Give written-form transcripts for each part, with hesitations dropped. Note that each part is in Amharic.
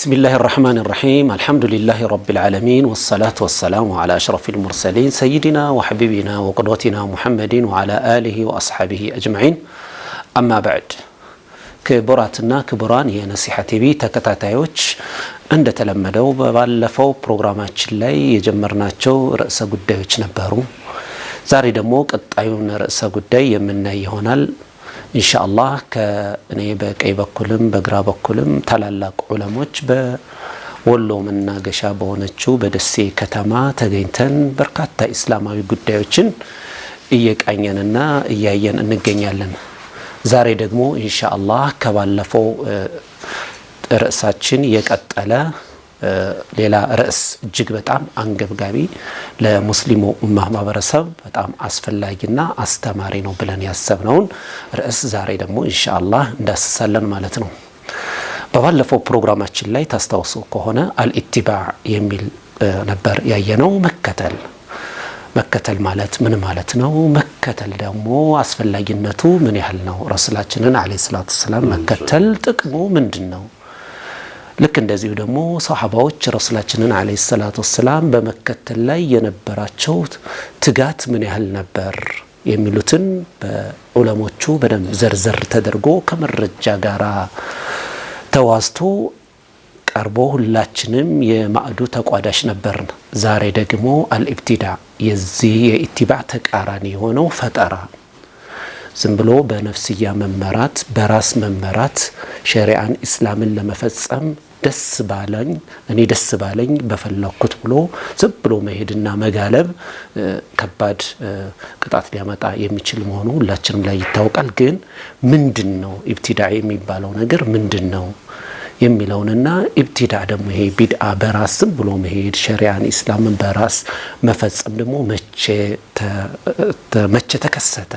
بسم الله الرحمن الرحيم الحمد لله رب العالمين والصلاة والسلام على أشرف المرسلين سيدنا وحبيبنا وقدوتنا محمد وعلى آله وأصحابه أجمعين أما بعد كبراتنا كبران هي نصيحة تبي تكتاتيوش عند تلمدو بالفو برنامج ላይ የጀመርናቸው ርዕሰ ጉዳዮች ነበሩ ዛሬ ደግሞ ቀጣዩን ርዕሰ ጉዳይ የምናይ ይሆናል ኢንሻአላህ ከኔ በቀይ በኩልም በግራ በኩልም ታላላቅ ዑለሞች በወሎ መናገሻ በሆነችው በደሴ ከተማ ተገኝተን በርካታ እስላማዊ ጉዳዮችን እየቃኘንና እያየን እንገኛለን ዛሬ ደግሞ ኢንሻአላህ ከባለፈው ርዕሳችን የቀጠለ ሌላ ርዕስ እጅግ በጣም አንገብጋቢ ለሙስሊሙ ኡማህ ማህበረሰብ በጣም አስፈላጊና አስተማሪ ነው ብለን ያሰብነውን ርዕስ ዛሬ ደግሞ ኢንሻአላህ እንዳስሳለን ማለት ነው በባለፈው ፕሮግራማችን ላይ ታስታውሱ ከሆነ አልኢትባዕ የሚል ነበር ያየነው መከተል ማለት ምን ማለት ነው መከተል ደግሞ አስፈላጊነቱ ምን ያህል ነው ረሱላችንን አለይሂ ሰላቱ ሰላም መከተል ጥቅሙ ምንድነው ልክ እንደዚሁ ደግሞ ሷሃባዎች ረሱላችንን አለይሂ ሰላቱ ሰላም በመከተል ላይ የነበራቸው ትጋት ምን ያህል ነበር የሚሉትን በዑለሞቹ በደም ዘርዘር ተደርጎ ከመረጃ ጋራ ተዋስቶ ቀርቦ ሁላችንም የማዕዱ ተቋዳሽ ነበርን ዛሬ ደግሞ አልኢብቲዳዕ የዚህ የኢትባዕ ተቃራኒ የሆነው ፈጠራ ዝም ብሎ በነፍስያ መመራት በራስ መመራት ሸሪዓን እስላምን ለመፈጸም ደስ ባለኝ በፈለኩት ብሎ ዝም ብሎ መሄድና መጋለብ ከባድ ቅጣት ሊያመጣ የሚችል መሆኑ ሁላችንም ላይ ይታወቃል ግን ምንድነው ኢብቲዳዕ የሚባለው ነገር ምንድነው የሚለውንና ኢብቲዳዕ ደግሞ ይሄ ቢድዓ በራስም ብሎ መሄድ ሸሪዓን እስላምን በራስ መፈጸም ደግሞ መቼ ተከሰተ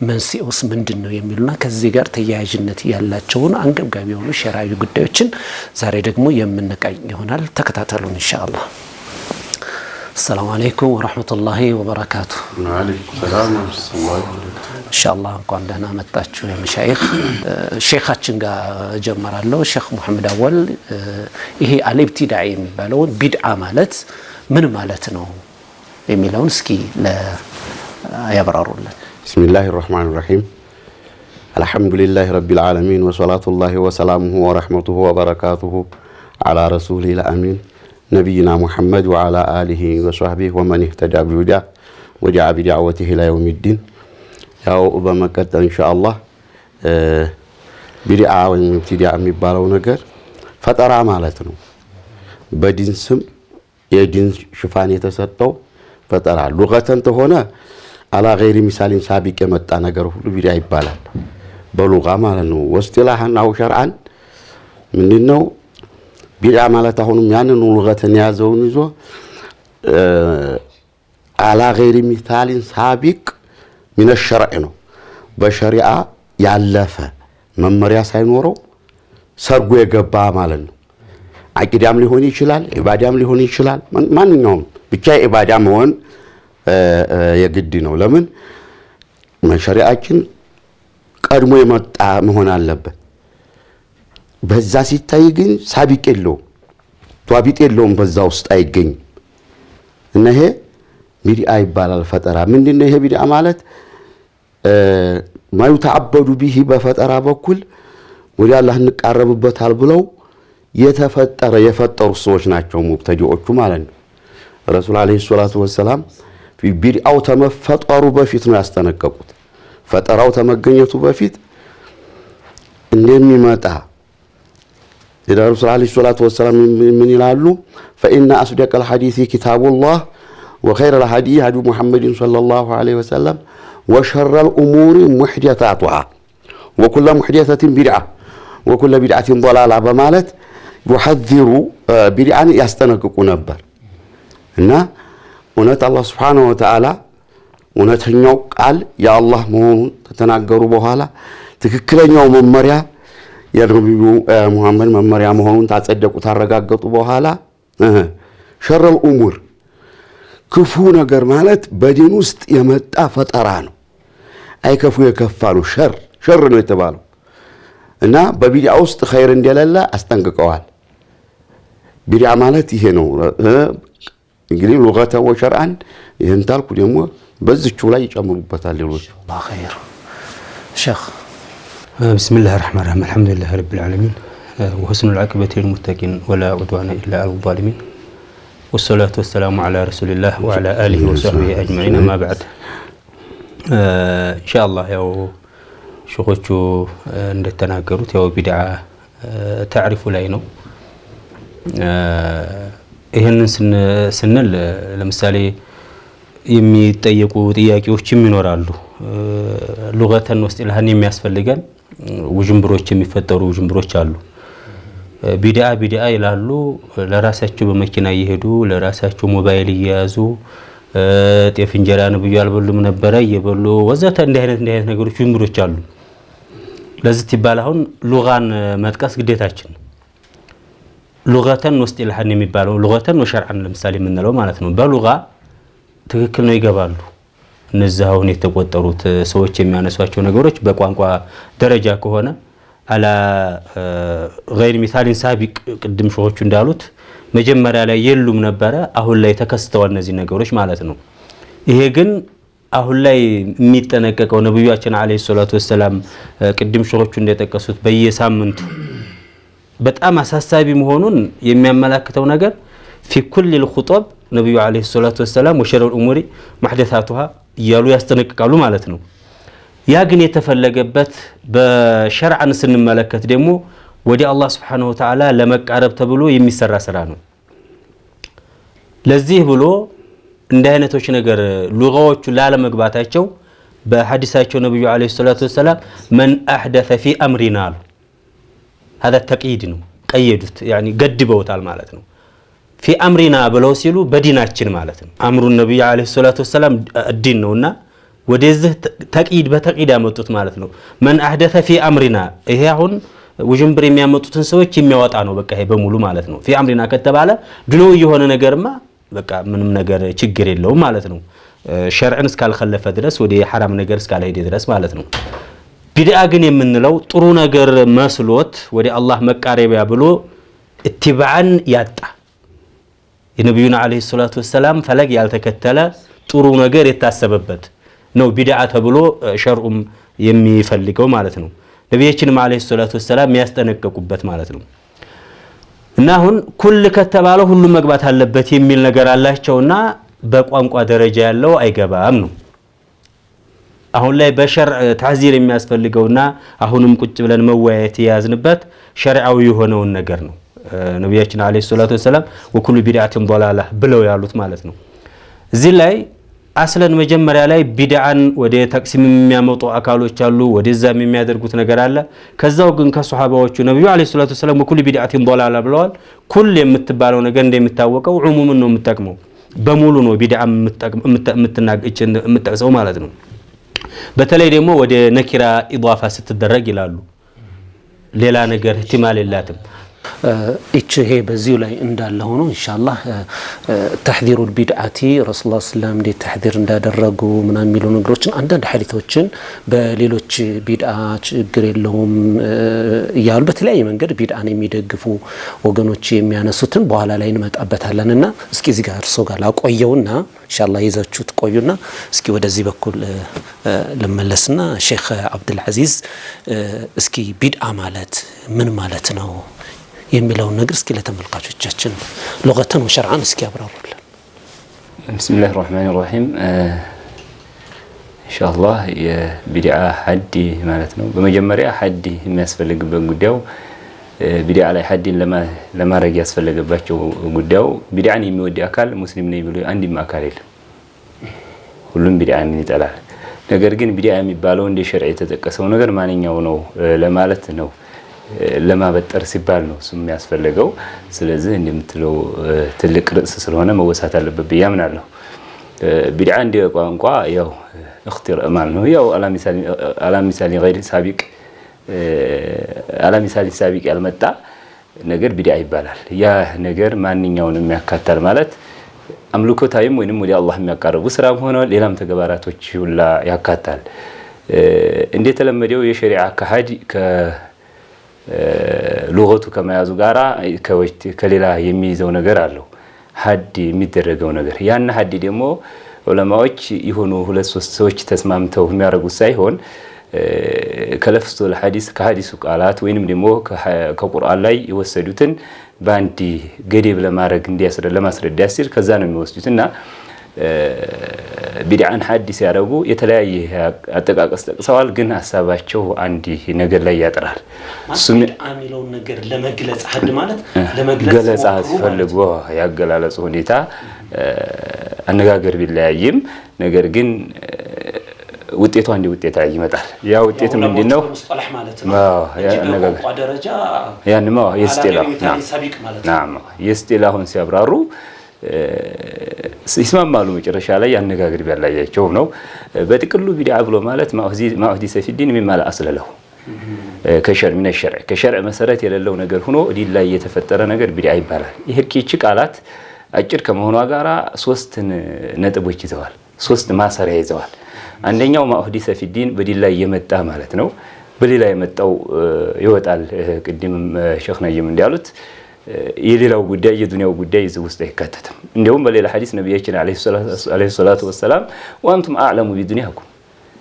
መንስኤውስ ምንድነው የሚሉና ከዚህ ጋር ተያያዥነት ያላቸውን አንገብጋቢ የሆኑ ሸሪዓዊ ጉዳዮችን ዛሬ ደግሞ የምንቃኝ ይሆናል ተከታተሉን ኢንሻአላህ السلام عليكم ورحمة الله وبركاته وعليكم السلام ورحمة الله وبركاته إن شاء الله نكون لنا متاچو يا مشايخ شيخاችን ጋር ጀመራለሁ ሼክ መሐመድ አወል ይሄ አልኢብቲዳዕ የሚባለው ቢድዓ ማለት ምን ማለት ነው የሚለውን እስኪ ያብራሩልን بسم الله الرحمن الرحيم الحمد لله رب العالمين وصلاة الله وسلامه ورحمته وبركاته على رسوله الأمين نبينا محمد وعلى آله وصحبه ومن اهتدى بهداه ودعا بدعوته إلى يوم الدين يا وبمكة إن شاء الله بدعة وابتداء የሚባለው ነገር ፈጠራ ማለት ነው በዲን ስም የዲን ሽፋን የተሰጠው ፈጠራ ሉገተን ተሆነ አላ غير مثال ሳቢቅ የመጣ ነገር ሁሉ ቢድዓ ይባላል በሉጋ ማለት ነው ወስጢላህን አው ሸርዓን ምንድነው ቢድዓ ማለት አሁንም ያንን ሉገተን ያዘውን ይዞ አላ غير مثال ሳቢቅ من الشرع ነው በሸሪዓ ያለፈ መመሪያ ሳይኖረው ሰርጎ የገባ ማለት ነው አቂዳም ሊሆን ይችላል ኢባዳም ሊሆን ይችላል ማንኛውም ብቻ ኢባዳ መሆን የግድ ነው ለምን መሸሪዓችን ቀድሞ የመጣ መሆን አለበት በዛ ሲታይ ግን ሳቢቅ የለውም ቷቢጥ የለውም በዛ ውስጥ አይገኝ እና ይሄ ቢድዓ ይባላል ፈጠራ ምንድነው ይሄ ቢድዓ ማለት ማይተዓበዱ ቢሂ በፈጠራ በኩል ወዲ አላህ እንቀርብበታል ብለው የፈጠሩ ሰዎች ናቸው ሙብተዲዎቹ ማለት ነው ረሱል አለይሂ ሰላቱ ወሰለም ቢድዓው ተመፈጠሩ በፊት ነው ያስተነቀቁት ፈጠራው ተመገኘቱ በፊት እንደሚመጣ ረሱል አለይሂ ሰላቱ ወሰለም ምን ይላሉ فإن أصدق الحديث كتاب الله وخير الهدي هدي محمد صلى الله عليه وسلم وشر الأمور محدثاتها وكل محدثة بدعة وكل بدعة ضلالة بمالت يحذروا بدعا يستنققوا نبر إن ونت الله سبحانه وتعالى ونتهنيو قال يا الله مهون تتناقروا بهالا تككلنيو ممريا يا نبي محمد ممريا مهون تصدقوا ترغاغطوا بهالا شر الأمور ክፉ ነገር ማለት በዲን ውስጥ የመጣ ፈጠራ ነው አይከፉ የከፋሉ ሸር ነው የተባለው እና በቢድዓ ውስጥ ኸይር እንደሌለ አስጠንቅቀዋል ቢድዓ ማለት ይሄ ነው እንግዲህ ሉገተ ወሸርዓን ይሄን ታልኩ ደግሞ በዚቹ ላይ ይጨምሩበታል ሌሎች الله خير شيخ بسم الله الرحمن الرحيم الحمد لله رب العالمين وحسن العاقبة للمتقين ولا عدوان إلا على الظالمين والصلاة والسلام على رسول الله وعلى آله وصحبه أجمعين ما بعد إن شاء الله يا شيخوቹ እንደተናገሩት ያው ቢድዓ ታሪፉ ላይ ነው ይሄንን ስንል ለምሳሌ የሚጠየቁ ጥያቄዎችም ይኖራሉ ሉገተን ውስጥ ለሃን የሚያስፈልገን ውጅምብሮች የሚፈጠሩ ውጅምብሮች አሉ ቢድዓ ይላሉ ለራሳቸው በመኪና እየሄዱ ለራሳቸው ሞባይል እየያዙ ጤፍ እንጀራ ነብዩ አልበሉም ነበር እየበሉ ወዘተ እንዲህ አይነት ነገሮች ውጅምብሮች አሉ ለዚህ ይባል አሁን ሉጋን መጥቀስ ግዴታችን ሉገተን ውስጥ ለሃን የሚባለው ሉገተን ወሸርዓን ለምሳሌ የምንለው ማለት ነው በሉጋ ትክክል ነው ይገባሉ እነዚህ አሁን የተቆጠሩት ሰዎች የሚያነሷቸው ነገሮች በቋንቋ ደረጃ ከሆነ አላ غير مثال سابق ቅድም ሾሆቹ እንዳሉት መጀመሪያ ላይ የሉም ነበር አሁን ላይ ተከስተው እነዚህ ነገሮች ማለት ነው ይሄ ግን አሁን ላይ የሚጠነቀቀው ነብዩአችን አለይሂ ሰላቱ ወሰለም ቅድም ሾሆቹ እንደተጠቀሱት በየሳምንቱ በጣም አሳሳቢ መሆኑን የሚያመላክተው ነገር في كل الخطب ነብዩ አለይሂ ሰላቱ ወሰለም ወሸር الامور محدثاتها ያሉ ያስተነቅቃሉ ማለት ነው ያ ግን የተፈለገበት በሸርዓን ስንመለከት ደግሞ ወዲ አላህ Subhanahu Wa Ta'ala ለመቃረብ ተብሎ የሚሰራ ስራ ነው ለዚህ ብሎ እንደ አይነቶች ነገር ሉጋዎቹ ላለመግባታቸው በሐዲሳቸው ነብዩ አለይሂ ሰላቱ ወሰለም من احدث في امرنا هذا التقييد ነው ቀየዱት يعني ገድበውታል ማለት ነው في امرنا ብለው ሲሉ በዲናችን ማለት ነው አምሩ ነብዩ አለይሂ ሰላቱ ወሰለም ዲን ነውና ወደዚህ ተቅይድ በተቅይድ ያመጡት ማለት ነው من احدث في امرنا ይሄ አሁን ውጅምብር የሚያመጡትን ሰዎች የሚያወጣ ነው በቃ ይሄ በሙሉ ማለት ነው في امرنا ከተባለ ድሎ የሆነ ነገርማ በቃ ምንም ነገር ችግር የለውም ማለት ነው ሸርዕን እስካልخለፈ ድረስ ወደ حرام ነገር እስካልሄደ ድረስ ማለት ነው ቢድዓ ግን የምንለው ጥሩ ነገር መስሎት ወደ አላህ መቃረቢያ ብሎ ኢትባዓን ያጣ የነብዩና አለይሂ ሰላቱ ወሰለም ፈለግ ያልተከተለ ጥሩ ነገር የታሰበበት ነው ቢድዓ ተብሎ ሸርዑም የሚፈልገው ማለት ነው ነብያችንም አለይሂ ሰላቱ ወሰለም ያስጠነቀቁበት ማለት ነው እና አሁን ኩል ከተባለ ሁሉ መግባት አለበት የሚል ነገር አላቸውና በቋንቋ ደረጃ ያለው አይገባም ነው አሁን ላይ በሸርዕ ተዕዚር የሚያስፈልገውና አሁንም ቁጭ ብለን መወያየት ያዝንበት ሸርዓዊ የሆነውን ነገር ነው ነብያችን አለይሂ ሰላቱ ወሰለም ወኩሉ ቢድዓቲን ضلاله ብለው ያሉት ማለት ነው እዚህ ላይ አስለን መጀመሪያ ላይ ቢድዓን ወደ ተቅሲም የሚያመጡ አካሎች አሉ ወደዛም የሚያደርጉት ነገር አለ ከዛው ግን ከሱሐባዎቹ ነብዩ አለይሂ ሰላቱ ወሰለም ወኩሉ ቢድዓቲን ضلاله ብለዋል ኩል የምትባለው ነገር እንደሚታወቀው ዑሙምን ነው የምትጠቅመው በሙሉ ነው ቢድዓ የምትጠቅሰው ማለት ነው በተለይ ደግሞ ወደ ነኪራ ኢዳፋ ስትደረግ ይላሉ ሌላ ነገር ihtimal የላትም እቺ በዚሁ ላይ እንዳለ ሆኖ ኢንሻአላህ ተህዲሩ البدعቲ ረሱላህ ሰለላሁ ዐለይሂ ወሰለም ተህዲር እንዳደረጉ ምናምን የሚሉ ነገሮችን አንዳንድ ሐዲሶችን በሌሎች ቢድዓ ችግር የለውም ያሉ በተለያየ መንገድ ቢድዓን የሚደግፉ ወገኖች የሚያነሱትን በኋላ ላይ እንመጣበታለንና እስኪ እዚህ ጋር እርሶ ጋር ላቆየውና ኢንሻአላህ ይዛችሁት ቆዩና እስኪ ወደዚህ በኩል ለመለስና ሼክ አብዱል አዚዝ እስኪ ቢድዓ ማለት ምን ማለት ነው የሚለው ነገር እስኪ ለተመልካቾቻችን ሉገተን ወሸርዓን እስኪ ያብራሩልን بسم الله الرحمن الرحيم ان شاء الله የቢድዓ ሐድ ማለት ነው በመጀመሪያ ሐድ የሚያስፈልግበት ጉዳዩ ቢድዓ ላይ ሐድን ለማድረግ ያስፈልገባቸው ጉዳዩ ቢድዓን የሚወድ አካል ሙስሊም ነኝ ብሎ አንድም አካል የለም ሁሉም ቢድዓን ይጠላል ነገር ግን ቢድዓ የሚባለው እንደ ሸርዕ የተጠቀሰው ነገር ማንኛው ነው ለማለት ነው ለማበጠር ሲባል ነው እሱም ያስፈልገው ስለዚህ እንደምትለው ትልቅ ርዕስ ስለሆነ መወሳት አለበት በያምናለሁ ቢድዓ እንደ ቋንቋ ያው اختراع ማለት ነው ያው አላሚሳሊ غير ሳቢቅ አላሚሳሊ ሳቢቅ ያልመጣ ነገር ቢድዓ ይባላል ያ ነገር ማንኛውንም ያካታል ማለት አምልኮታዊም ወይንም ወደ አላህ የሚያቀርቡ ስራም ሆነ ሌላም ተግባራቶች ሁላ ያካታል እንደተለመደው የሸሪዓ አካሃድ ሉገቱ ከመያዙ ጋራ ከሌላ የሚይዘው ነገር አለው ሐድ የሚደረገው ነገር ያን ሐድ ደግሞ ዑለማዎች የሆኑ ሁለት ሶስት ሰዎች ተስማምተው የሚያደርጉት ሳይሆን ከለፍዙ الحديث ከሐዲሱ ቃላት ወይንም ደግሞ ከቁርአን ላይ የወሰዱትን ባንዲ ገደብ ለማድረግ ለማስረዳት ሲል ከዛ ነው የሚወስዱትና ቢድዓን ሐዲስ ያደረጉ የተለያየ አጠቃቀስ ጠቅሰዋል ግን ሐሳባቸው አንድ ነገር ላይ ያጠራል እሱም አሚለው ነገር ለመግለጽ ሐድ ማለት ለመግለጽ ገለጻ ሲፈልጉ ያገላለጹ ሁኔታ አነጋገር ቢለያይም ነገር ግን ውጤቱ አንድ ውጤት ይመጣል ያ ውጤት ምንድነው ሙስጠላህ ማለት ነው አነጋገር ደረጃ ያንማ የስጢላሁን ሲያብራሩ ይስማማሉ መጨረሻ ላይ ያነጋገር ቢያላያቸው ነው በጥቅሉ ቢድዓ ብሎ ማለት ማኡህዲ ሰፊዲን ሚማላ አስለለው ከሸርዕ መሰረት የሌለው ነገር ሆኖ ዲን ላይ የተፈጠረ ነገር ቢድዓ ይባላል ይሄ ቃላት አጭር ከመሆኗ ጋራ ሶስት ነጥቦች ይዘዋል ሶስት ማሰሪያ ይዘዋል አንደኛው ማኡህዲ ሰፊዲን በዲን ላይ የመጣ ማለት ነው በሌላ የመጣው ይወጣል ቅድም ሼኽ ነይም እንዲያሉት የሌላው ጉዳይ የዱንያው ጉዳይ እዚህ ውስጥ አይካተትም እንደውም በሌላ ሐዲስ ነብያችን አለይሂ ሰላቱ ወሰለም ወንቱም አዕለሙ ቢዱንያኩም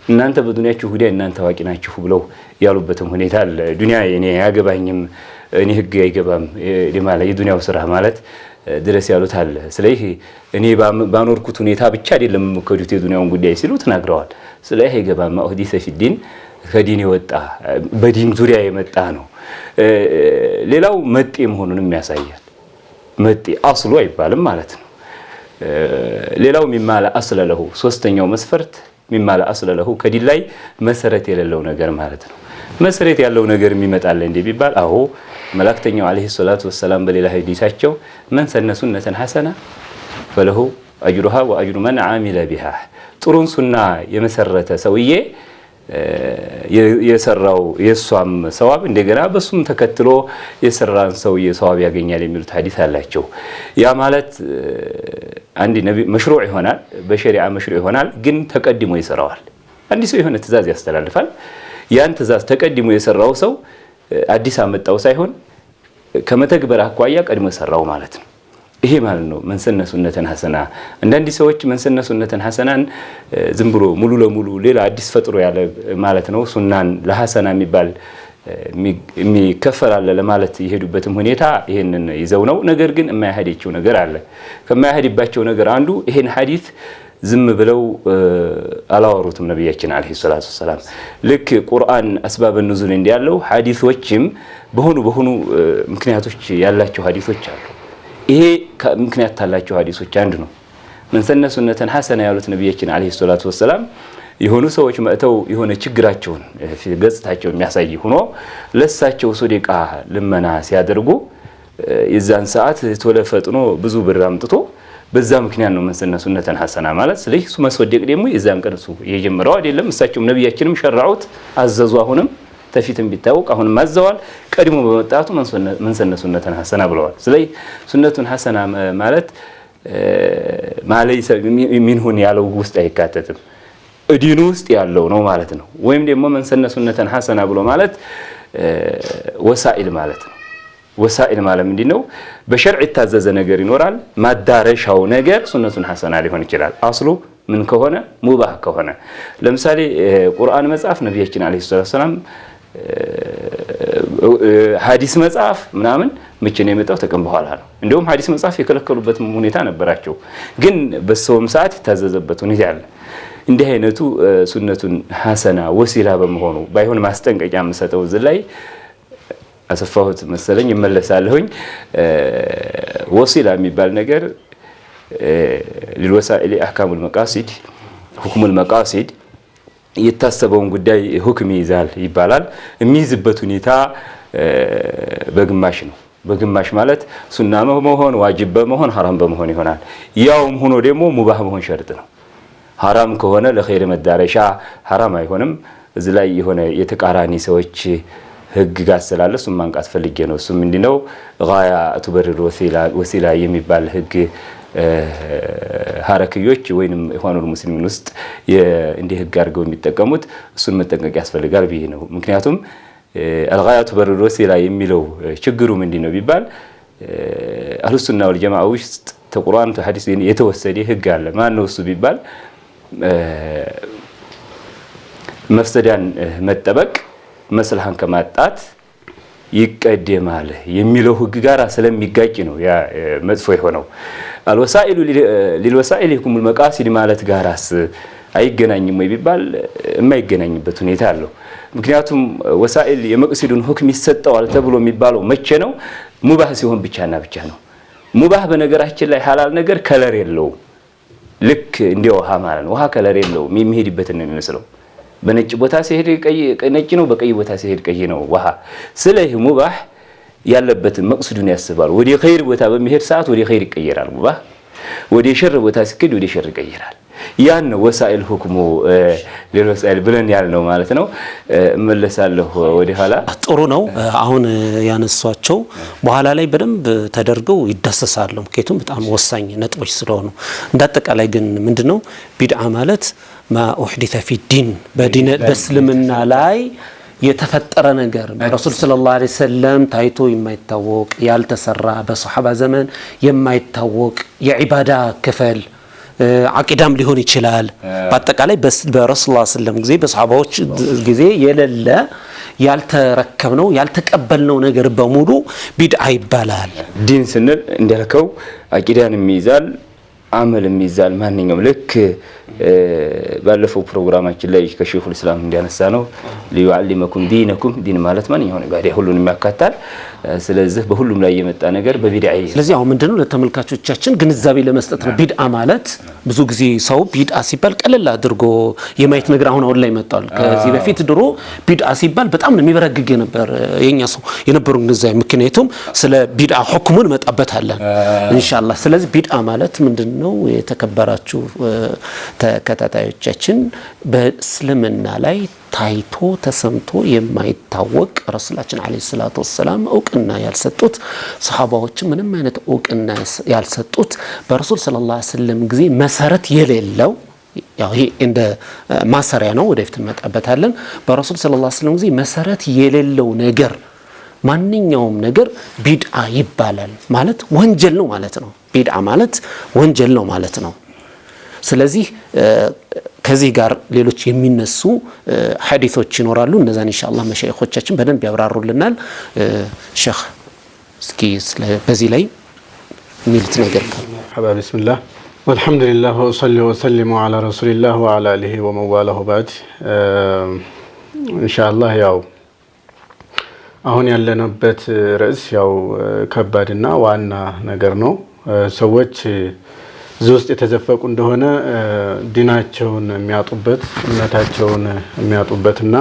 እናንተ በዱንያችሁ ጉዳይ እናንተ ዋቂ ናችሁ ብለው ያሉበትም ሁኔታ አለ ዱንያ የኔ ያገባኝም እኔ ህግ አይገባም ለማለት የዱንያው ስራ ማለት ድረስ ያሉት አለ ስለዚህ እኔ ባኖርኩት ሁኔታ ብቻ አይደለም የምከዱት የዱንያውን ጉዳይ ሲሉ ተናግረዋል ስለዚህ አይገባም ማኡህዲ ሰፊዲን ከዲን የወጣ በዲን ዙሪያ የመጣ ነው ሌላው መጤ መሆኑንም ያሳያል መጤ አስሉ አይባልም ማለት ነው ሌላው ሚማላ አስለለሁ ሶስተኛው መስፈርት ሚማላ አስለለሁ ከዲን ላይ መሰረት የሌለው ነገር ማለት ነው መሰረት ያለው ነገር የሚመጣል እንዴ ቢባል አዎ መላእክተኛው አለይሂ ሰላቱ ወሰለም በሌላ ሐዲሳቸው መን ሰነ ሱነተን ሐሰና ፈለሁ አጅሩሃ ወአጅሩ መን አሚለ ቢሃ ጥሩን ሱና የመሰረተ ሰውዬ የሰራው የሷም ሰዋብ እንደገና በሱም ተከትሎ የሰራን ሰውዬ ሰዋብ ያገኛል የሚሉት ሐዲስ አላቸው ያ ማለት አንዲ ነብይ መሽሩዕ ይሆናል በሸሪዓ መሽሩዕ ይሆናል ግን ተቀድሞ ይሰራዋል አንዲ ሰው የሆነ ትእዛዝ ያስተላልፋል ያን ትእዛዝ ተቀድሞ የሰራው ሰው አዲስ አመጣው ሳይሆን ከመተግበር አኳያ ቀድሞ ሰራው ማለት ነው ይሄ ማለት ነው መንሰነ ሱነተን ሐሰና አንዳንድ ሰዎች መንሰነ ሱነተን ሐሰናን ዝም ብሎ ሙሉ ለሙሉ ሌላ አዲስ ፈጥሮ ያለ ማለት ነው ሱናን ለሐሰና የሚባል የሚከፈላል ለማለት ይሄዱበትም ሁኔታ ይሄንን ይዘው ነው ነገር ግን የማይሄድቸው ነገር አለ ከማይሄድባቸው ነገር አንዱ ይሄን ሐዲስ ዝም ብለው አላወሩትም ነብያችን አለይሂ ሰላቱ ሰላም ልክ ቁርአን አስባብ ንዙል እንዲያለው ሐዲሶችም በሆኑ ምክንያቶች ያላቸው ሐዲሶች አሉ ይሄ ከምክንያት ታላቸው ሐዲሶች አንዱ ነው መንሰነ ሱነተን ሐሰና ያሉት ነብያችን አለይሂ ሰላቱ ሰላም የሆኑ ሰዎች መጥተው የሆነ ችግራቸውን ገጽታቸው የሚያሳይ ሆኖ ለሳቸው ሶደቃ ልመና ሲያደርጉ የዛን ሰዓት ቶለ ፈጥኖ ብዙ ብር አምጥቶ በዛ ምክንያት ነው መንሰነ ሱነተን ሐሰና ማለት ስለዚህ እሱ መስወደቅ ደግሞ የዛን ቀን እሱ የጀመረው አይደለም እሳቸው ነብያችንም ሸራዑት አዘዙ አሁንም ተፊትም ቢታወቅ አሁንም ማዘዋል ቀድሞ በመጣቱ መንሰነ ሱነተን ሐሰና ብለዋል ስለዚህ ሱነቱን ሐሰና ማለት ማለይሰ ሚንሁን ያለው ውስጥ አይካተትም ዲኑ ውስጥ ያለው ነው ማለት ነው ወይም ደግሞ መንሰነ ሱነተን ሐሰና ብሎ ማለት ወሳኢል ማለት ነው ወሳኢል ማለት ምንድነው በሸርዕ የታዘዘ ነገር ይኖራል ማዳረሻው ነገር ሱነቱን ሐሰና ሊሆን ይችላል አስሉ ምን ከሆነ ሙባህ ከሆነ ለምሳሌ ቁርአን መጽሐፍ ነብያችን አለይሂ ሰላም ሐዲስ መጽሐፍ ምናምን መቼ ነው የመጣው ተቀም በኋላ ነው እንደውም ሐዲስ መጽሐፍ የከለከሉበት ሁኔታ ነበራቸው ግን በሰውም ሰዓት የታዘዘበት ሁኔታ አለ እንዲህ አይነቱ ሱነቱን ሐሰና ወሲላ በመሆኑ ባይሆን ማስጠንቀቂያ መሰጠው ዝላይ አሰፋሁት መሰለኝ ይመለሳለሁኝ ወሲላ የሚባል ነገር ለልወሳኢል አህካም المقاصد ሁክም المقاصد የታሰበውን ጉዳይ ሁክም ይዛል ይባላል የሚይዝበት ሁኔታ በግማሽ ነው በግማሽ ማለት ሱና በመሆን ዋጅብ በመሆን ሐራም በመሆን ይሆናል ያውም ሆኖ ደግሞ ሙባህ በመሆን ሸርጥ ነው ሐራም ከሆነ ለኸይር መዳረሻ ሐራም አይሆንም እዚህ ላይ የሆነ የተቃራኒ ሰዎች ህግ ጋር ስላለ እሱም ማንቃት ፈልጌ ነው እሱም ምንድነው ጋያ ተበረር ወሲላ የሚባል ህግ ሐረክዮች ወይንም ኢኽዋኑል ሙስሊሚን ውስጥ እንደ ህግ አድርገው የሚጠቀሙት እሱን መጠንቀቅ ያስፈልጋል ብዬ ነው ምክንያቱም አልጋያቱ በሪል ወሲላ የሚለው ችግሩ ምንድነው ቢባል አህሉ ሱና ወል ጀማዓ ውስጥ ተቁርአን ተሐዲስ የተወሰደ ህግ አለ። ማን ነው እሱ ቢባል መፍሰዳን መጠበቅ መስልሃን ከማጣት ይቀደማል የሚለው ህግ ጋር ስለሚጋጭ ነው ያ መጥፎ የሆነው። አልወሳኢሉ ሊልወሳኢል ሁኩሙል መቃሲድ ማለት ጋራስ አይገናኝም ወይ ቢባል የማይገናኝበት ሁኔታ አለው። ምክንያቱም ወሳኢል የመቅሲዱን ሁክም ይሰጠዋል ተብሎ የሚባለው መቼ ነው? ሙባህ ሲሆን ብቻና ብቻ ነው። ሙባህ በነገራችን ላይ ሐላል ነገር ከለር የለውም። ልክ እንደ ውሃ ማለት ነው። ውሃ ከለር የለውም፣ የሚሄድበት ነው የሚመስለው። በነጭ ቦታ ሲሄድ ነጭ ነው፣ በቀይ ቦታ ሲሄድ ቀይ ነው ውሃ። ስለዚህ ሙባህ ያለበትን መቅሰዱን ያስባል። ወደ ኸይር ቦታ በሚሄድ ሰዓት ወደ ኸይር ይቀየራል ሙባህ፣ ወደ ሸር ቦታ ሲሄድ ወደ ሸር ይቀየራል። ያን ወሳኢል ሁክሙ ለወሳኢል ብለን ያልነው ማለት ነው። እመለሳለሁ ወደ ኋላ። ጥሩ ነው። አሁን ያነሷቸው በኋላ ላይ በደንብ ተደርገው ይዳሰሳሉ። ምክንያቱም በጣም ወሳኝ ነጥቦች ስለሆኑ እንዳጠቃላይ ግን ምንድነው ቢድዓ ማለት ማ ኡህዲተ ፊ ዲን በእስልምና ላይ የተፈጠረ ነገር በረሱል ሰለላሁ ዐለይሂ ወሰለም ታይቶ የማይታወቅ ያልተሰራ በሱሐባ ዘመን የማይታወቅ የዒባዳ ክፍል አቂዳም ሊሆን ይችላል። በአጠቃላይ በረሱል ሰለላሁ ጊዜ በሱሐባዎች ጊዜ የሌለ ያልተረከብነው ያልተቀበልነው ነገር በሙሉ ቢድዓ ይባላል። ዲን ስንል እንደልከው አቂዳን የሚይዛል አመል የሚይዛል ማንኛውም ልክ ባለፈው ፕሮግራማችን ላይ ከሼኹል እስላም እንዲያነሳ ነው ሊዩዓሊመኩም ዲነኩም ዲን ማለት ማንኛውም ኢባዳ ሁሉንም ያካታል። ስለዚህ በሁሉም ላይ የመጣ ነገር በቢድዓ ስለዚህ አሁን ምንድነው ለተመልካቾቻችን ግንዛቤ ለመስጠት ነው። ቢድዓ ማለት ብዙ ጊዜ ሰው ቢድዓ ሲባል ቀለል አድርጎ የማየት ነገር አሁን ላይ መጣል። ከዚህ በፊት ድሮ ቢድዓ ሲባል በጣም ነው የሚበረግግ ነበር የኛ ሰው የነበሩ ግንዛቤ። ምክንያቱም ስለ ቢድዓ ሁክሙን መጣበታለን ኢንሻአላህ። ስለዚህ ቢድዓ ማለት ምንድነው የተከበራችሁ ተከታታዮቻችን በእስልምና ላይ ታይቶ ተሰምቶ የማይታወቅ ረሱላችን አለይሂ ሰላቱ ወሰላም እውቅና ያልሰጡት ሰሃባዎች ምንም አይነት እውቅና ያልሰጡት በረሱል ሰለላሁ ዐለይሂ ወሰለም ጊዜ መሰረት የሌለው ያው ይሄ እንደ ማሰሪያ ነው፣ ወደፊት እንመጣበታለን። በረሱል ሰለላሁ ዐለይሂ ወሰለም ጊዜ መሰረት የሌለው ነገር ማንኛውም ነገር ቢድዓ ይባላል። ማለት ወንጀል ነው ማለት ነው። ቢድዓ ማለት ወንጀል ነው ማለት ነው። ስለዚህ ከዚህ ጋር ሌሎች የሚነሱ ሐዲሶች ይኖራሉ። እነዛን ኢንሻአላህ መሻይኾቻችን በደንብ ያብራሩልናል። ሼኽ እስኪ በዚህ ላይ የሚሉት ነገር ካለ ቢስሚላህ ወልሐምዱሊላህ ወሰሊ ወሰሊሙ ዐላ ረሱሊላህ ወዐላ አሊሂ ወመዋላሁ ባድ። ኢንሻአላህ ያው አሁን ያለንበት ርዕስ ያው ከባድና ዋና ነገር ነው። ሰዎች እዚህ ውስጥ የተዘፈቁ እንደሆነ ዲናቸውን የሚያጡበት እምነታቸውን የሚያጡበትና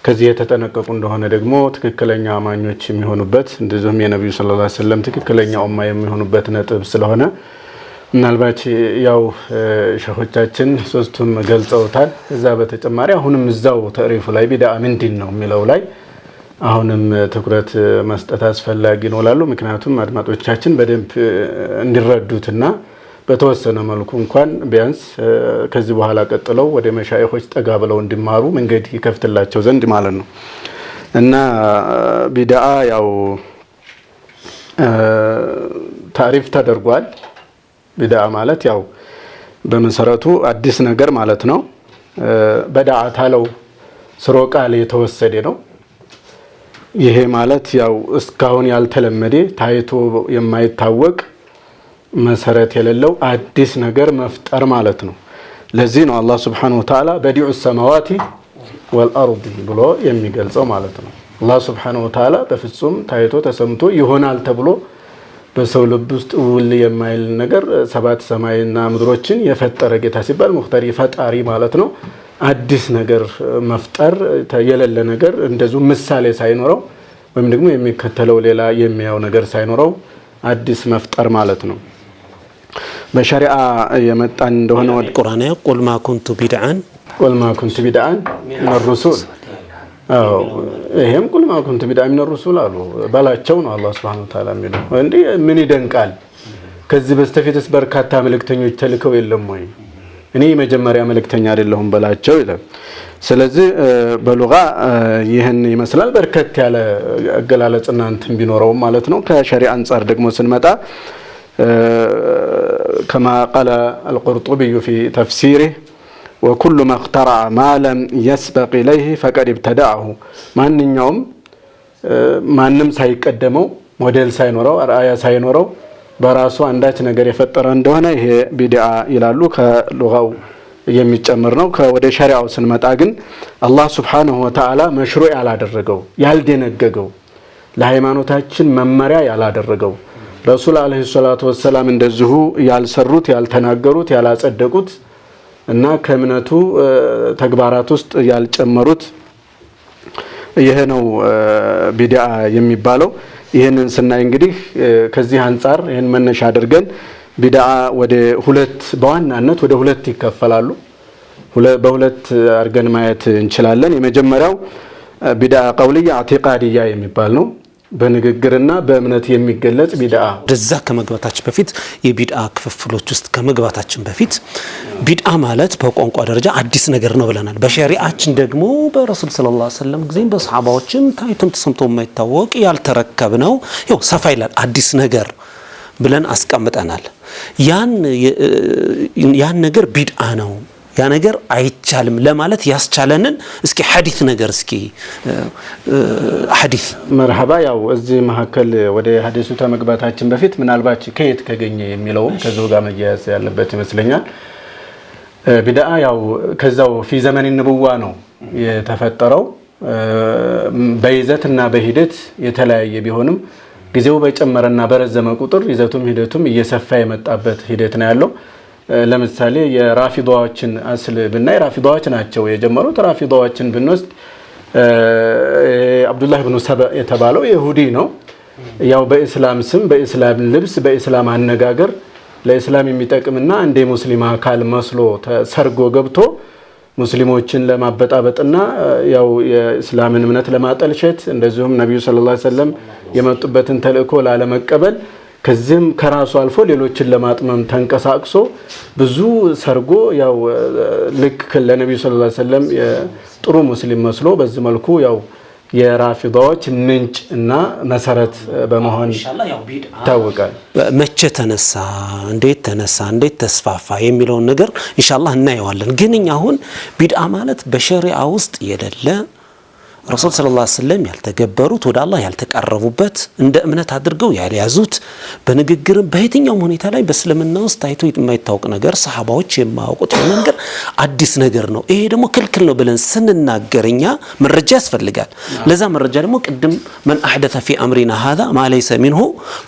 ከዚህ የተጠነቀቁ እንደሆነ ደግሞ ትክክለኛ አማኞች የሚሆኑበት እንደዚሁም የነብዩ ሰለላሁ ዐለይሂ ወሰለም ትክክለኛ ኡማ የሚሆኑበት ነጥብ ስለሆነ ምናልባት ያው ሸኾቻችን ሶስቱም ገልጸውታል። እዛ በተጨማሪ አሁንም እዛው ተዕሪፉ ላይ ቢድዓ ምንድን ነው የሚለው ላይ አሁንም ትኩረት መስጠት አስፈላጊ ነው ላሉ። ምክንያቱም አድማጮቻችን በደንብ እንዲረዱትና በተወሰነ መልኩ እንኳን ቢያንስ ከዚህ በኋላ ቀጥለው ወደ መሻይኾች ጠጋ ብለው እንዲማሩ መንገድ ይከፍትላቸው ዘንድ ማለት ነው። እና ቢድዓ ያው ታሪፍ ተደርጓል። ቢድዓ ማለት ያው በመሰረቱ አዲስ ነገር ማለት ነው። በድዓ ታለው ስሮ ቃል የተወሰደ ነው። ይሄ ማለት ያው እስካሁን ያልተለመደ ታይቶ የማይታወቅ መሰረት የሌለው አዲስ ነገር መፍጠር ማለት ነው። ለዚህ ነው አላህ Subhanahu Wa Ta'ala በዲዑ ሰማዋቲ ወልአርድ ብሎ የሚገልጸው ማለት ነው። አላህ Subhanahu Wa Ta'ala በፍጹም ታይቶ ተሰምቶ ይሆናል ተብሎ በሰው ልብ ውስጥ ውል የማይል ነገር ሰባት ሰማይና ምድሮችን የፈጠረ ጌታ ሲባል ሙኽተሪ ፈጣሪ ማለት ነው። አዲስ ነገር መፍጠር የሌለ ነገር እንደዚሁ ምሳሌ ሳይኖረው ወይም ደግሞ የሚከተለው ሌላ የሚያው ነገር ሳይኖረው አዲስ መፍጠር ማለት ነው። በሸሪዓ የመጣን እንደሆነ ወደ ቁርአን ቁል ማ ኩንቱ ቢድዓን ሚን الرسل ይሄም ቁል ማ ኩንቱ ቢድዓን ሚን الرسل አሉ ባላቸው ነው አላህ Subhanahu Wa Ta'ala የሚለው። እንዴ ምን ይደንቃል? ከዚህ በስተፊትስ በርካታ መልእክተኞች ተልከው የለም ወይ? እኔ የመጀመሪያ መልእክተኛ አይደለሁም በላቸው ይላል። ስለዚህ በሉጋ ይህን ይመስላል። በርከት ያለ አገላለጽና እንትን ቢኖረውም ማለት ነው። ከሸሪዓ አንፃር ደግሞ ስንመጣ كما قال القرطبي في تفسيره وكل ما اخترع ما لم يسبق إليه فقد ابتدعه ማንኛውም ማንም ሳይቀደመው ሞዴል ሳይኖረው አርአያ ሳይኖረው በራሱ አንዳች ነገር የፈጠረ እንደሆነ ይሄ ቢድዓ ይላሉ። ከሉጋው የሚጨምር ነው። ወደ ሸሪዓው ስንመጣ ግን አላህ Subhanahu Wa Ta'ala መሽሩዕ ያላደረገው ያልደነገገው ለሃይማኖታችን መመሪያ ያላደረገው ረሱል አለይሂ ሰላቱ ወሰለም እንደዚሁ ያልሰሩት ያልተናገሩት ያላጸደቁት እና ከእምነቱ ተግባራት ውስጥ ያልጨመሩት ይሄ ነው ቢድዓ የሚባለው። ይሄንን ስናይ እንግዲህ ከዚህ አንፃር ይሄን መነሻ አድርገን ቢድዓ ወደ ሁለት በዋናነት ወደ ሁለት ይከፈላሉ። በሁለት አድርገን ማየት እንችላለን። የመጀመሪያው ቢድዓ ቀውልያ አዕቲቃድያ የሚባል ነው። በንግግርና በእምነት የሚገለጽ ቢድዓ። ወደዛ ከመግባታችን በፊት የቢድዓ ክፍፍሎች ውስጥ ከመግባታችን በፊት ቢድዓ ማለት በቋንቋ ደረጃ አዲስ ነገር ነው ብለናል። በሸሪዓችን ደግሞ በረሱል ሰለላሁ ዐለይሂ ወሰለም ጊዜም በሰሃባዎችም ታይቶም ተሰምቶ የማይታወቅ ያልተረከብነው ያው ሰፋ ይላል አዲስ ነገር ብለን አስቀምጠናል። ያን ነገር ቢድዓ ነው ያ ነገር አይቻልም ለማለት ያስቻለንን እስኪ ሐዲስ ነገር እስኪ ሐዲስ መርሐባ። ያው እዚህ መሐከል ወደ ሐዲሱ ተመግባታችን በፊት ምናልባት ከየት ከገኘ የሚለው ከዛው ጋር መያያዝ ያለበት ይመስለኛል። ቢድዓ ያው ከዛው ፊ ዘመን ንቡዋ ነው የተፈጠረው። በይዘትና በሂደት የተለያየ ቢሆንም ጊዜው በጨመረና በረዘመ ቁጥር ይዘቱም ሂደቱም እየሰፋ የመጣበት ሂደት ነው ያለው። ለምሳሌ የራፊዳዎችን አስል ብናይ ራፊዳዎች ናቸው የጀመሩት። ራፊዳዎችን ብንወስድ አብዱላህ ኢብኑ ሰበእ የተባለው ይሁዲ ነው። ያው በእስላም ስም በእስላም ልብስ በእስላም አነጋገር ለእስላም የሚጠቅምና እንደ ሙስሊም አካል መስሎ ተሰርጎ ገብቶ ሙስሊሞችን ለማበጣበጥና ያው የእስላምን እምነት ለማጠልሸት እንደዚሁም ነብዩ ሰለላሁ ዐለይሂ ወሰለም የመጡበትን ተልእኮ ላለመቀበል ከዚህም ከራሱ አልፎ ሌሎችን ለማጥመም ተንቀሳቅሶ ብዙ ሰርጎ ያው ልክ ለነብዩ ሰለላሁ ዐለይሂ ወሰለም ጥሩ ሙስሊም መስሎ በዚህ መልኩ ያው የራፊዳዎች ምንጭ እና መሰረት በመሆን ይታወቃል። መቼ ተነሳ፣ እንዴት ተስፋፋ የሚለውን ነገር ኢንሻአላህ እናየዋለን። ግን እኛ አሁን ቢድዓ ማለት በሸሪዓ ውስጥ የሌለ ረሱል ሰለላሁ ዐለይሂ ወሰለም ያልተገበሩት ወደ አላህ ያልተቃረቡበት እንደ እምነት አድርገው ያልያዙት በንግግርም በየትኛውም ሁኔታ ላይ በእስልምና ውስጥ ታይቶ የማይታወቅ ነገር ሰሃባዎች የማያውቁት ነገር አዲስ ነገር ነው። ይሄ ደግሞ ክልክል ነው ብለን ስንናገር እኛ መረጃ ያስፈልጋል። ለዛ መረጃ ደግሞ ቅድም መን አህደተ ፊ አምሪና هذا ما ليس منه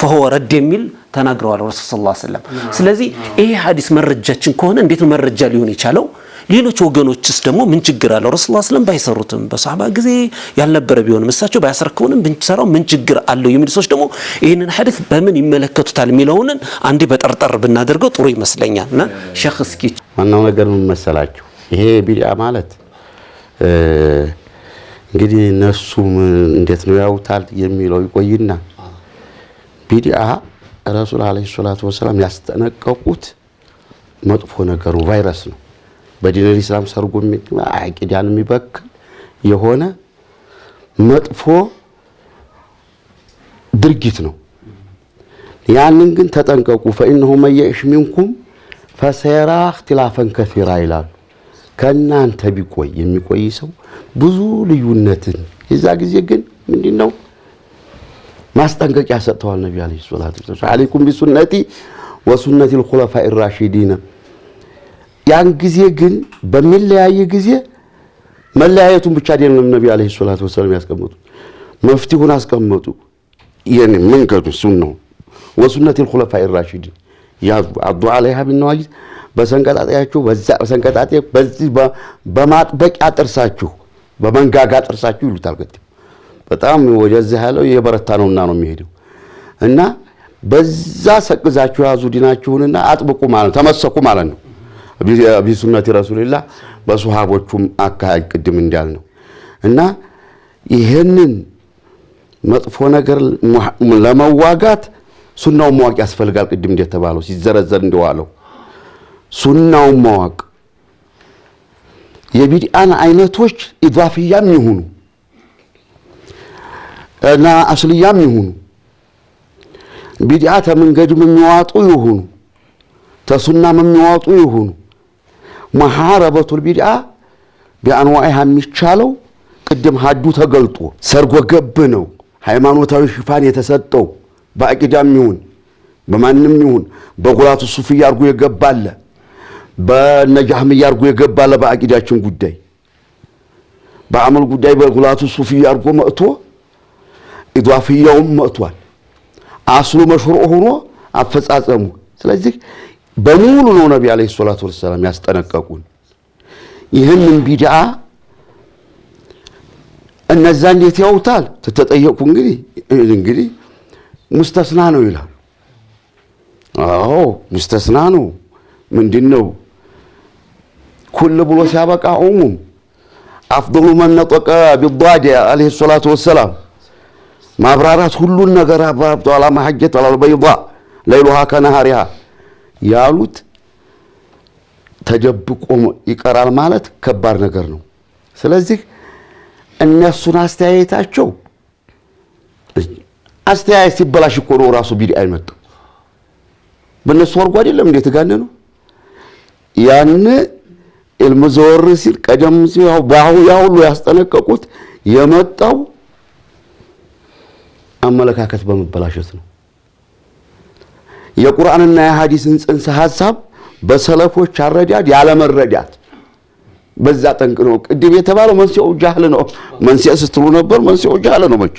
فهو رد የሚል ተናግረዋል ረሱል ሰለላሁ ዐለይሂ ወሰለም። ስለዚህ ይሄ ሐዲስ መረጃችን ከሆነ እንዴት መረጃ ሊሆን ይቻለው? ሌሎች ወገኖችስ ደግሞ ምን ችግር አለው? ረሱል ሰለላሁ ዐለይሂ ወሰለም ባይሰሩትም በሷሃባ ጊዜ ያልነበረ ቢሆንም እሳቸው ባያስረክቡንም ብንሰራው ምን ችግር አለው የሚሉ ሰዎች ደግሞ ይሄንን ሐዲስ በምን ይመለከቱታል የሚለውን አንዴ በጠርጠር ብናደርገው ጥሩ ይመስለኛል። እና ሼክ እስኪ ዋናው ነገር ምን መሰላችሁ? ይሄ ቢድዓ ማለት እንግዲህ እነሱ እንዴት ነው ያውታል የሚለው ይቆይና ቢድዓ ረሱል አለይሂ ሰላቱ ወሰለም ያስጠነቀቁት መጥፎ ነገሩ ቫይረስ ነው። በዲን الاسلام ሰርጎ አቂዳን የሚበክል የሆነ መጥፎ ድርጊት ነው። ያንን ግን ተጠንቀቁ فإنه من يعش منكم فسيرى اختلافا كثيرا ይላሉ። ከናንተ ቢቆይ የሚቆይ ሰው ብዙ ልዩነትን የዛ ጊዜ ግን ምንድነው ማስጠንቀቂያ ሰጥተዋል ነብዩ አለይሂ ሰላቱ ወሰለም عليكم بسنتي وسنة الخلفاء الراشدين። ያን ጊዜ ግን በሚለያየ ጊዜ መለያየቱን ብቻ አይደለም ነብዩ አለይሂ ሰላቱ ወሰለም ያስቀመጡ መፍትሁን አስቀመጡ። የኔ መንገዱ ሱነው ወሱነቱ الخلفاء الراشدين ያዙ አዱ عليها بالنواجذ በሰንቀጣጣያችሁ በዛ በሰንቀጣጣ በዚህ በማጥበቂያ ጥርሳችሁ በመንጋጋ ጥርሳችሁ ይሉታል። በጣም ወደዚህ ያለው የበረታ ነውና ነው የሚሄደው እና በዛ ሰቅዛችሁ ያዙ ዲናችሁንና አጥብቁ ማለት ተመሰኩ ማለት ነው። ቢሱነቲ ረሱልላህ በሱሐቦቹም አካሄድ ቅድም እንዳልነው እና ይሄንን መጥፎ ነገር ለመዋጋት ሱናውን ማወቅ ያስፈልጋል። ቅድም እንደተባለው ሲዘረዘር እንደዋለው ሱናውን ማወቅ የቢድአን አይነቶች ኢዳፊያም ይሁኑ እና አስልያም ይሁኑ ቢድዓ ተመንገድም የሚዋጡ ይሁኑ ተሱናም የሚዋጡ ይሁኑ መሐረበቱል ቢድዓ ቢአንዋኢሃ የሚቻለው ቅድም ሀዱ ተገልጦ ሰርጎ ገብ ነው ሃይማኖታዊ ሽፋን የተሰጠው በአቂዳም ይሁን በማንም ይሁን በጉላቱ ሱፊያ አርጎ የገባለ በነጃህም ያርጎ የገባለ በአቂዳችን ጉዳይ በአመል ጉዳይ በጉላቱ ሱፊያ አርጎ መጥቶ ኢዳፊያውም መጥቷል አስሉ መሽሩዕ ሆኖ አፈጻጸሙ ስለዚህ በሙሉ ነው ነብዩ አለይሂ ሰላቱ ወሰለም ያስጠነቀቁን ይህንን ቢድዓ እነዛ እንዴት ያውታል ተተጠየቁ እንግዲህ ሙስተስና ነው ይላል አዎ ሙስተስና ነው ምንድነው ኩል ብሎ ሲያበቃ ኡሙም አፍضل من نطق بالضاد عليه الصلاه والسلام ማብራራት ሁሉን ነገር አብራርቶ አላማ ሐጀት ወላ በይዳ ለይሉሃ ከነሃሪሃ ያሉት ተደብቆ ይቀራል ማለት ከባድ ነገር ነው ስለዚህ እነሱን አስተያየታቸው አስተያየት ሲበላሽ እኮ ነው ራሱ ቢድዓ አይመጣው በእነሱ ወርጓ አይደለም እንዴት ጋነኑ ያን ኢልሙ ዘወር ሲል ቀደም ሲል ያው ሁሉ ያስጠነቀቁት የመጣው አመለካከት በመበላሸት ነው የቁርአንና የሐዲስን ጽንሰ ሐሳብ በሰለፎች አረዳድ ያለ መረዳት በዛ ጠንቅ ነው ቅድም የተባለው መንሲኡ ጃህል ነው መንሲኡ ስትሉ ነበር መንሲኡ ጃህል ነው መቼ